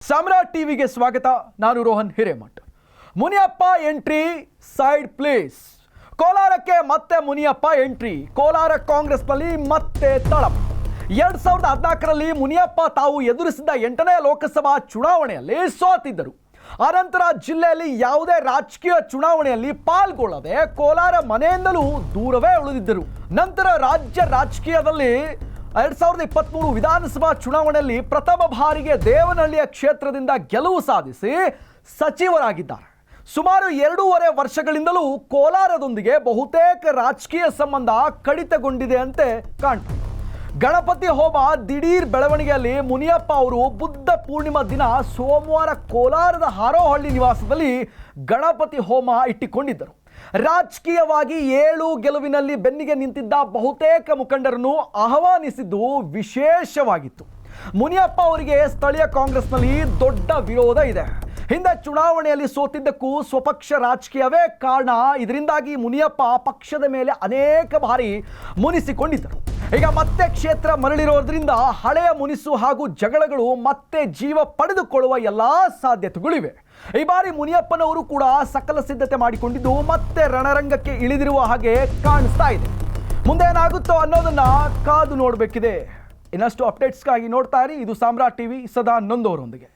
ಸಾಮ್ರಾಟ್ ಟಿವಿಗೆ ಸ್ವಾಗತ. ನಾನು Rohan Hiremath. Muniyappa entry side place. ಕೋಲಾರಕ್ಕೆ ಮತ್ತೆ ಮುನಿಯಪ್ಪ ಎಂಟ್ರಿ. ಕೋಲಾರ ಕಾಂಗ್ರೆಸ್ನಲ್ಲಿ ಮತ್ತೆ ತಳಪ. 2014ರಲ್ಲಿ ಮುನಿಯಪ್ಪ ತಾವು ಎದುರಿಸಿದ 8ನೇ ಲೋಕಸಭಾ ಚುನಾವಣೆಯಲ್ಲಿ ಸೋತಿದ್ದರು. ಆನಂತರ ಜಿಲ್ಲೆಯಲ್ಲಿ ಯಾವುದೇ ರಾಜಕೀಯ ಚುನಾವಣೆಯಲ್ಲಿ ಪಾಲ್ಗೊಳ್ಳದೆ ಕೋಲಾರ ಮನೆಯಿಂದಲೂ ದೂರವೇ ಉಳಿದಿದ್ದರು. ನಂತರ ರಾಜ್ಯ ರಾಜಕೀಯದಲ್ಲಿ 2023 ವಿಧಾನಸಭಾ ಚುನಾವಣೆಯಲ್ಲಿ ಪ್ರಥಮ ಬಾರಿಗೆ ದೇವನಹಳ್ಳಿಯ ಕ್ಷೇತ್ರದಿಂದ ಗೆಲುವು ಸಾಧಿಸಿ ಸಚಿವರಾಗಿದ್ದಾರೆ. ಸುಮಾರು 2.5 ವರ್ಷಗಳಿಂದಲೂ ಕೋಲಾರದೊಂದಿಗೆ ಬಹುತೇಕ ರಾಜಕೀಯ ಸಂಬಂಧ ಕಡಿತಗೊಂಡಿದೆ ಅಂತೆ ಕಾಣ್ತದೆ. ಗಣಪತಿ ಹೋಮ ದಿಢೀರ್ ಬೆಳವಣಿಗೆಯಲ್ಲಿ ಮುನಿಯಪ್ಪ ಅವರು ಬುದ್ಧ ಪೂರ್ಣಿಮಾ ದಿನ ಸೋಮವಾರ ಕೋಲಾರದ ಹಾರೋಹಳ್ಳಿ ನಿವಾಸದಲ್ಲಿ ಗಣಪತಿ ಹೋಮ ಇಟ್ಟಿಕೊಂಡಿದ್ದರು. ರಾಜಕೀಯವಾಗಿ 7 ಗೆಲುವಿನಲ್ಲಿ ಬೆನ್ನಿಗೆ ನಿಂತಿದ್ದ ಬಹುತೇಕ ಮುಖಂಡರನ್ನು ಆಹ್ವಾನಿಸಿದ್ದು ವಿಶೇಷವಾಗಿತ್ತು. ಮುನಿಯಪ್ಪ ಅವರಿಗೆ ಸ್ಥಳೀಯ ಕಾಂಗ್ರೆಸ್ನಲ್ಲಿ ದೊಡ್ಡ ವಿರೋಧ ಇದೆ. ಹಿಂದೆ ಚುನಾವಣೆಯಲ್ಲಿ ಸೋತಿದ್ದಕ್ಕೂ ಸ್ವಪಕ್ಷ ರಾಜಕೀಯವೇ ಕಾರಣ. ಇದರಿಂದಾಗಿ ಮುನಿಯಪ್ಪ ಪಕ್ಷದ ಮೇಲೆ ಅನೇಕ ಬಾರಿ ಮುನಿಸಿಕೊಂಡಿದ್ದರು. ಈಗ ಮತ್ತೆ ಕ್ಷೇತ್ರ ಮರಳಿರೋದ್ರಿಂದ ಹಳೆಯ ಮುನಿಸು ಹಾಗೂ ಜಗಳಗಳು ಮತ್ತೆ ಜೀವ ಪಡೆದುಕೊಳ್ಳುವ ಎಲ್ಲ ಸಾಧ್ಯತೆಗಳಿವೆ. ಈ ಬಾರಿ ಮುನಿಯಪ್ಪನವರು ಕೂಡ ಸಕಲ ಸಿದ್ಧತೆ ಮಾಡಿಕೊಂಡಿದ್ದು ಮತ್ತೆ ರಣರಂಗಕ್ಕೆ ಇಳಿದಿರುವ ಹಾಗೆ ಕಾಣಿಸ್ತಾ ಇದೆ. ಮುಂದೇನಾಗುತ್ತೋ ಅನ್ನೋದನ್ನ ಕಾದು ನೋಡಬೇಕಿದೆ. ಇನ್ನಷ್ಟು ಅಪ್ಡೇಟ್ಸ್ಗಾಗಿ ನೋಡ್ತಾ ಇರಿ. ಇದು ಸಾಮ್ರಾಟ್ ಟಿವಿ, ಸದಾ ನೊಂದವರೊಂದಿಗೆ.